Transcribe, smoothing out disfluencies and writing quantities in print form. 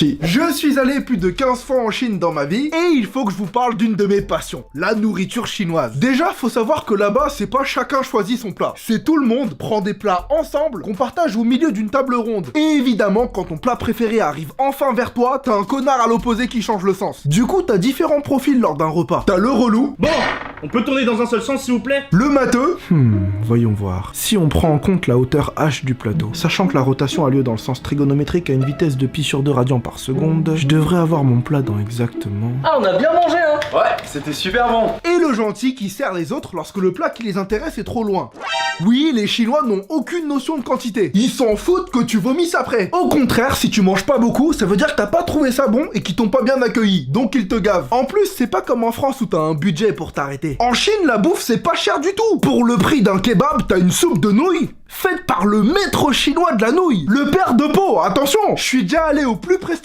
Je suis allé plus de 15 fois en Chine dans ma vie et il faut que je vous parle d'une de mes passions, la nourriture chinoise. Déjà, faut savoir que là-bas, c'est pas chacun choisit son plat. C'est tout le monde prend des plats ensemble qu'on partage au milieu d'une table ronde. Et évidemment, quand ton plat préféré arrive enfin vers toi, t'as un connard à l'opposé qui change le sens. Du coup, t'as différents profils lors d'un repas. T'as le relou. Bon, on peut tourner dans un seul sens s'il vous plaît? Le matheux. Voyons voir. Si on prend en compte la hauteur h du plateau, sachant que la rotation a lieu dans le sens trigonométrique à une vitesse de pi sur 2 radians par seconde, je devrais avoir mon plat dans exactement... Ah, on a bien mangé, hein. Ouais, c'était super bon. Et le gentil qui sert les autres lorsque le plat qui les intéresse est trop loin. Oui, les Chinois n'ont aucune notion de quantité. Ils s'en foutent que tu vomisses après. Au contraire, si tu manges pas beaucoup, ça veut dire que t'as pas trouvé ça bon et qu'ils t'ont pas bien accueilli. Donc ils te gavent. En plus, c'est pas comme en France où t'as un budget pour t'arrêter. En Chine, la bouffe, c'est pas cher du tout. Pour le prix d'un kebab, t'as une soupe de nouilles faite par le maître chinois de la nouille. Le père de Pau, attention. Je suis déjà allé au plus prestigieux